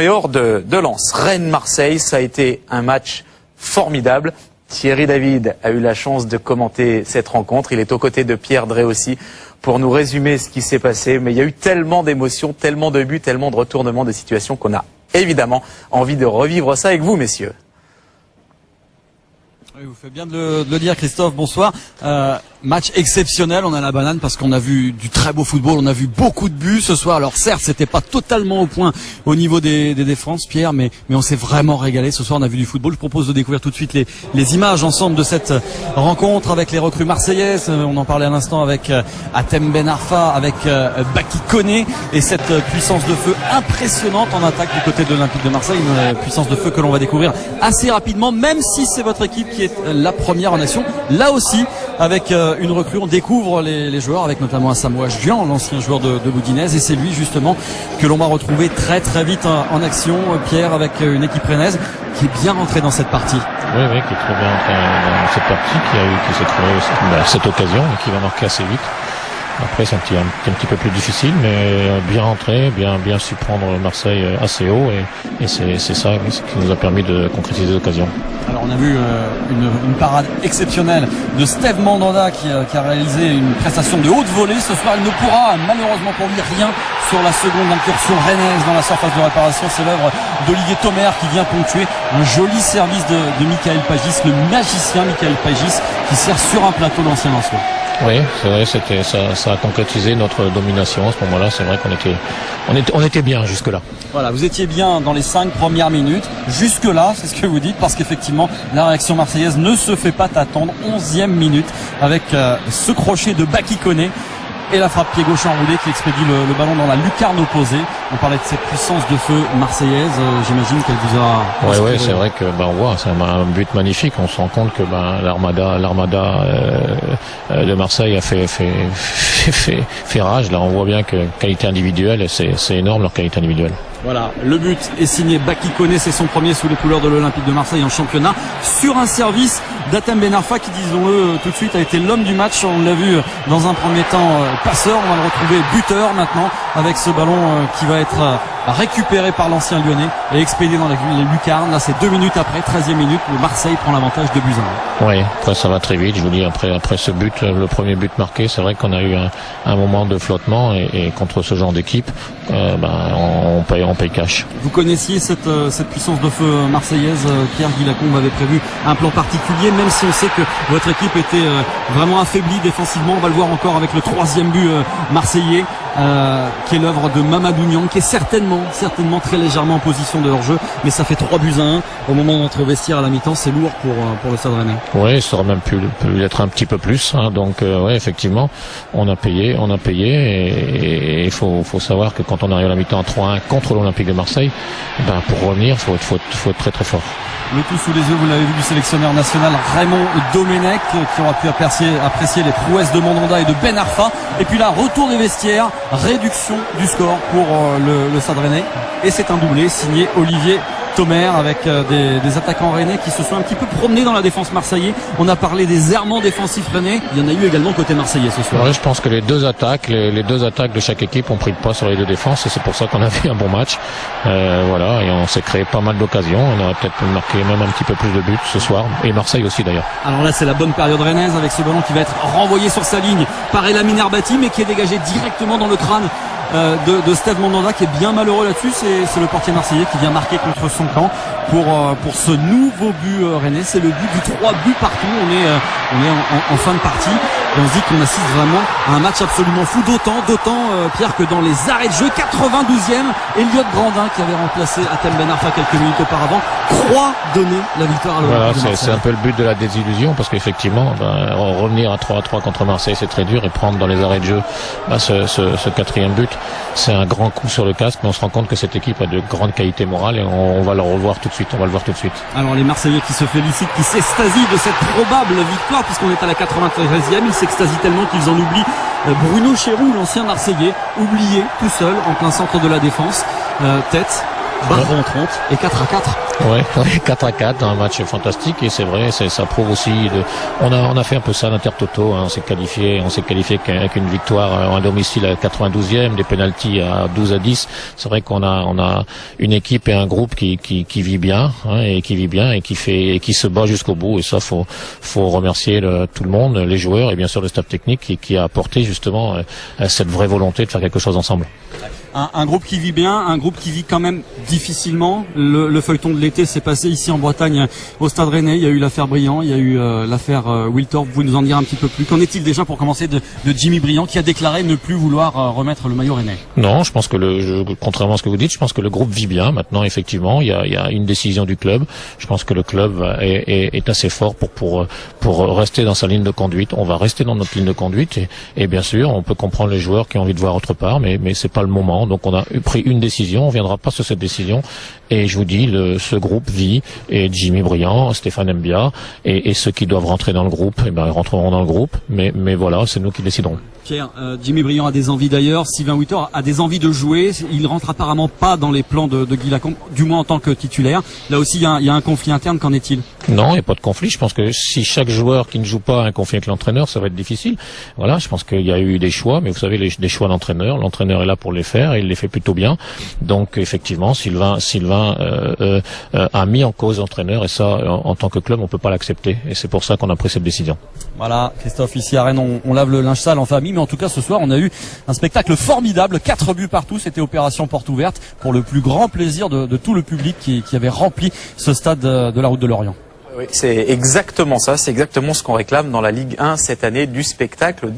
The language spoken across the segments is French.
Et hors de Lens, Rennes-Marseille, ça a été un match formidable. Thierry David a eu la chance de commenter cette rencontre. Il est aux côtés de Pierre Drey aussi pour nous résumer ce qui s'est passé. Mais il y a eu tellement d'émotions, tellement de buts, tellement de retournements de situation qu'on a évidemment envie de revivre ça avec vous, messieurs. Oui, vous faites bien de le dire, Christophe. Bonsoir. Match exceptionnel. On a la banane parce qu'on a vu du très beau football. On a vu beaucoup de buts ce soir. Alors certes, c'était pas totalement au point au niveau des défenses, Pierre, mais on s'est vraiment régalé. Ce soir, on a vu du football. Je propose de découvrir tout de suite les images ensemble de cette rencontre avec les recrues marseillaises. On en parlait à l'instant avec Hatem Ben Arfa, avec Baki Koné et cette puissance de feu impressionnante en attaque du côté de l'Olympique de Marseille. Une puissance de feu que l'on va découvrir assez rapidement, même si c'est votre équipe qui est la première en nation. Là aussi, avec une recrue, on découvre les joueurs, avec notamment Asamoah Gyan, l'ancien joueur de Boudinez, et c'est lui justement que l'on va retrouver très très vite en action, Pierre, avec une équipe rennaise qui est bien rentrée dans cette partie. Oui, qui est très bien rentrée dans cette partie, qui s'est trouvé cette occasion et qui va marquer assez vite. Après, c'est un petit peu plus difficile, mais bien rentré, bien su prendre Marseille assez haut, et c'est ça qui nous a permis de concrétiser l'occasion. Alors, on a vu une parade exceptionnelle de Steve Mandanda qui a réalisé une prestation de haute volée. Ce soir, il ne pourra malheureusement pour lui rien sur la seconde incursion rennaise dans la surface de réparation. C'est l'œuvre d'Olivier Tomer qui vient ponctuer un joli service de Michael Pagis, le magicien Michael Pagis, qui sert sur un plateau l'ancien Lensois. Oui, c'est vrai, ça a concrétisé notre domination à ce moment-là. C'est vrai qu'on était bien jusque-là. Voilà, vous étiez bien dans les 5 premières minutes. Jusque-là, c'est ce que vous dites, parce qu'effectivement, la réaction marseillaise ne se fait pas attendre. 11e minute avec ce crochet de Baki Koné et la frappe pied gauche enroulée qui expédie le ballon dans la lucarne opposée. On parlait de cette puissance de feu marseillaise. J'imagine qu'elle vous a... Oui, c'est vrai que on voit, c'est un but magnifique. On se rend compte que l'armada de Marseille a fait rage. Là, on voit bien que qualité individuelle, c'est énorme leur qualité individuelle. Voilà, le but est signé Baki Koné, c'est son premier sous les couleurs de l'Olympique de Marseille en championnat, sur un service d'Hatem Ben Arfa qui, disons-le tout de suite, a été l'homme du match. On l'a vu dans un premier temps passeur, on va le retrouver buteur maintenant avec ce ballon qui va être récupéré par l'ancien lyonnais et expédié dans les lucarnes. Là, c'est 2 minutes après, 13e minute, où Marseille prend l'avantage de buts à 1. Oui, après ça va très vite. Je vous dis, après ce but, le premier but marqué, c'est vrai qu'on a eu un moment de flottement, et contre ce genre d'équipe, on paye cash. Vous connaissiez cette puissance de feu marseillaise, Pierre Guy Lacombe avait prévu un plan particulier, même si on sait que votre équipe était vraiment affaiblie défensivement. On va le voir encore avec le 3e but marseillais, qui est l'œuvre de Mamadou Niang, qui est certainement très légèrement en position de hors-jeu, mais ça fait 3 buts à 1 au moment d'entrer au vestiaire à la mi-temps. C'est lourd pour le Stade Rennais. Oui, ça aurait même pu être un petit peu plus, donc oui, effectivement, on a payé, et il faut savoir que quand on arrive à la mi-temps à 3-1 contre l'Olympique de Marseille, pour revenir, faut être très très fort. Le tout sous les yeux, vous l'avez vu, du sélectionneur national Raymond Domenech, qui aura pu apprécier les prouesses de Mandanda et de Ben Arfa. Et puis là, retour des vestiaires, réduction du score pour le Stade Rennais. Et c'est un doublé signé Olivier Tomer, avec des attaquants rennais qui se sont un petit peu promenés dans la défense marseillaise. On a parlé des errements défensifs rennais. Il y en a eu également côté marseillais ce soir. Ouais, je pense que les deux attaques de chaque équipe ont pris le pas sur les deux défenses, et c'est pour ça qu'on a fait un bon match. Voilà, et on s'est créé pas mal d'occasions. On aurait peut-être marqué même un petit peu plus de buts ce soir, et Marseille aussi d'ailleurs. Alors là, c'est la bonne période rennaise avec ce ballon qui va être renvoyé sur sa ligne par Elamine Herbati, mais qui est dégagé directement dans le crâne de Steve Mandanda, qui est bien malheureux là-dessus. C'est le portier marseillais qui vient marquer contre son camp pour ce nouveau but rennais. C'est le but du 3 buts partout. On est en fin de partie, et on se dit qu'on assiste vraiment à un match absolument fou, d'autant Pierre, que dans les arrêts de jeu, 92e, Elliot Grandin, qui avait remplacé Hatem Ben Arfa quelques minutes auparavant, croit donner la victoire à l'Olympique de Marseille. C'est un peu le but de la désillusion, parce qu'effectivement, revenir à 3-3 contre Marseille, c'est très dur, et prendre dans les arrêts de jeu ce 4e but, c'est un grand coup sur le casque, mais on se rend compte que cette équipe a de grandes qualités morales, et on va le revoir tout de suite. Alors les Marseillais qui se félicitent, qui s'extasient de cette probable victoire, puisqu'on est à la 93e, ils s'extasient tellement qu'ils en oublient Bruno Chéroux, l'ancien Marseillais, oublié tout seul en plein centre de la défense, tête, barre rentrante et 4-4. Ouais, 4-4, un match fantastique et c'est vrai, ça prouve aussi on a fait un peu ça l'Intertoto, hein, on s'est qualifié avec une victoire à domicile à 92e, des pénaltys à 12-10. C'est vrai qu'on a une équipe et un groupe qui vit bien, hein, et qui se bat jusqu'au bout et ça faut remercier tout le monde, les joueurs et bien sûr le staff technique qui a apporté justement cette vraie volonté de faire quelque chose ensemble. Un groupe qui vit bien, un groupe qui vit quand même difficilement. Le feuilleton de l'été s'est passé ici en Bretagne au Stade Rennais. Il y a eu l'affaire Briand, il y a eu l'affaire Wiltorp. Vous pouvez nous en dire un petit peu plus. Qu'en est-il déjà pour commencer de Jimmy Briand qui a déclaré ne plus vouloir remettre le maillot rennais? Non, je pense que contrairement à ce que vous dites, je pense que le groupe vit bien. Maintenant, effectivement, il y a une décision du club. Je pense que le club est assez fort pour rester dans sa ligne de conduite. On va rester dans notre ligne de conduite et bien sûr, on peut comprendre les joueurs qui ont envie de voir autre part, mais c'est pas le moment. Donc on a pris une décision, on viendra pas sur cette décision et je vous dis, ce groupe vit et Jimmy Briand, Stéphane Mbia et ceux qui doivent rentrer dans le groupe, rentreront dans le groupe, mais voilà, c'est nous qui déciderons. Pierre, Jimmy Briand a des envies d'ailleurs, Sylvain Wiltorp a des envies de jouer, il rentre apparemment pas dans les plans de Guy Lacombe, du moins en tant que titulaire. Là aussi il y a un conflit interne, qu'en est-il? Non, il n'y a pas de conflit. Je pense que si chaque joueur qui ne joue pas a un conflit avec l'entraîneur, ça va être difficile. Voilà, je pense qu'il y a eu des choix, mais vous savez, des choix d'entraîneur. L'entraîneur est là pour les faire et il les fait plutôt bien. Donc effectivement, Sylvain a mis en cause l'entraîneur et ça, en tant que club, on peut pas l'accepter. Et c'est pour ça qu'on a pris cette décision. Voilà, Christophe, ici à Rennes, on lave le linge sale en famille, mais en tout cas ce soir, on a eu un spectacle formidable, 4 buts partout. C'était opération porte ouverte pour le plus grand plaisir de tout le public qui avait rempli ce stade de la Route de Lorient. Oui, c'est exactement ça, c'est exactement ce qu'on réclame dans la Ligue 1 cette année, du spectacle.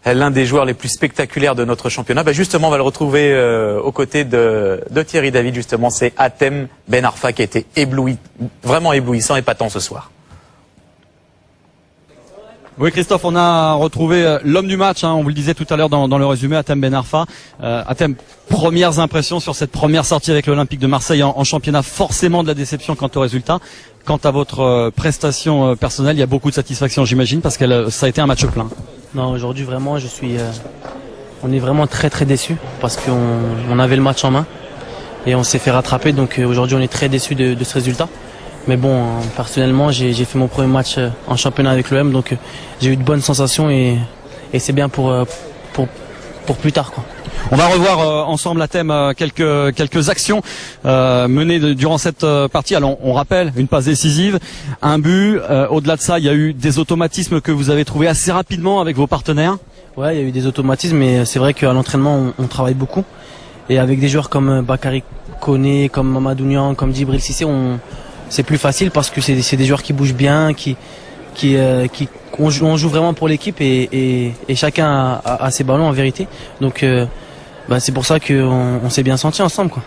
L'un des joueurs les plus spectaculaires de notre championnat, justement, on va le retrouver aux côtés de Thierry David, justement, c'est Hatem Ben Arfa qui a été vraiment éblouissant et épatant ce soir. Oui, Christophe, on a retrouvé l'homme du match, on vous le disait tout à l'heure dans le résumé, Hatem Ben Arfa. Hatem, premières impressions sur cette première sortie avec l'Olympique de Marseille en championnat, forcément de la déception quant au résultat. Quant à votre prestation personnelle, il y a beaucoup de satisfaction, j'imagine, parce que ça a été un match plein. Non, aujourd'hui vraiment, on est vraiment très très déçus parce qu'on avait le match en main et on s'est fait rattraper. Donc aujourd'hui, on est très déçus de ce résultat. Mais bon, personnellement, j'ai fait mon premier match en championnat avec l'OM, donc j'ai eu de bonnes sensations et c'est bien pour plus tard, quoi. On va revoir ensemble, Hatem, quelques actions menées durant cette partie. Alors on rappelle, une passe décisive, un but. Au-delà de ça, il y a eu des automatismes que vous avez trouvés assez rapidement avec vos partenaires. Ouais, il y a eu des automatismes, mais c'est vrai qu'à l'entraînement, on travaille beaucoup. Et avec des joueurs comme Bakary Koné, comme Mamadou Niang, comme Djibril Cissé, c'est plus facile parce que c'est des joueurs qui bougent bien, on joue vraiment pour l'équipe et chacun a ses ballons en vérité. Donc c'est pour ça qu'on s'est bien senti ensemble, quoi.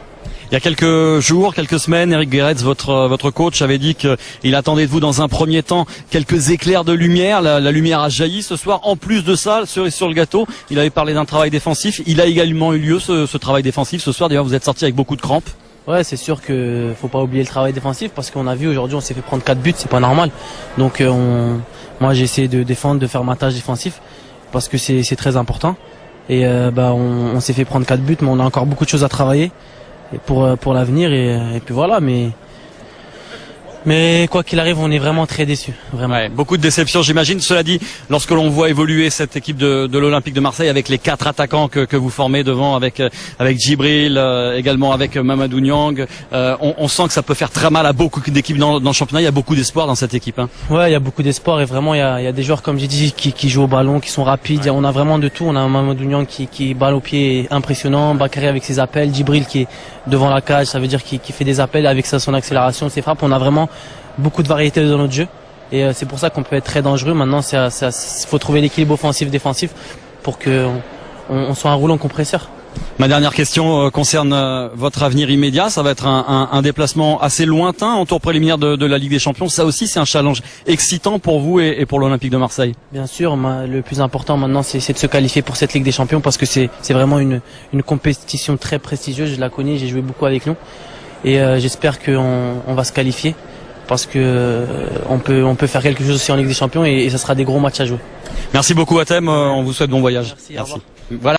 Il y a quelques jours, quelques semaines, Eric Guéretz, votre coach, avait dit qu'il attendait de vous dans un premier temps quelques éclairs de lumière. La lumière a jailli ce soir. En plus de ça, cerise sur le gâteau, il avait parlé d'un travail défensif. Il a également eu lieu ce travail défensif ce soir. D'ailleurs, vous êtes sorti avec beaucoup de crampes. Ouais, c'est sûr que faut pas oublier le travail défensif parce qu'on a vu aujourd'hui, on s'est fait prendre 4 buts, c'est pas normal. Donc moi j'ai essayé de défendre, de faire ma tâche défensif parce que c'est très important. Et on s'est fait prendre 4 buts, mais on a encore beaucoup de choses à travailler pour l'avenir et puis voilà. Mais quoi qu'il arrive, on est vraiment très déçus. Vraiment. Ouais, beaucoup de déceptions, j'imagine. Cela dit, lorsque l'on voit évoluer cette équipe de l'Olympique de Marseille avec les 4 attaquants que vous formez devant, avec Djibril, également avec Mamadou Niang, on sent que ça peut faire très mal à beaucoup d'équipes dans le championnat. Il y a beaucoup d'espoir dans cette équipe. Ouais, il y a beaucoup d'espoir et vraiment il y a des joueurs comme j'ai dit qui jouent au ballon, qui sont rapides. Ouais. On a vraiment de tout. On a Mamadou Niang qui balle au pied impressionnant, Bakary avec ses appels, Djibril qui est devant la cage, ça veut dire qu'il fait des appels avec son accélération, ses frappes. On a vraiment beaucoup de variété dans notre jeu et c'est pour ça qu'on peut être très dangereux. Maintenant, faut trouver l'équilibre offensif-défensif pour qu'on soit un roulant compresseur. Ma dernière question concerne votre avenir immédiat. Ça va être un déplacement assez lointain en tour préliminaire de la Ligue des Champions. Ça aussi, c'est un challenge excitant pour vous et pour l'Olympique de Marseille. Bien sûr, le plus important maintenant, c'est de se qualifier pour cette Ligue des Champions parce que c'est vraiment une compétition très prestigieuse. Je la connais, j'ai joué beaucoup avec nous et j'espère qu'on va se qualifier. Parce que on peut faire quelque chose aussi en Ligue des Champions et ça sera des gros matchs à jouer. Merci beaucoup Hatem, on vous souhaite bon voyage. Merci. Voilà.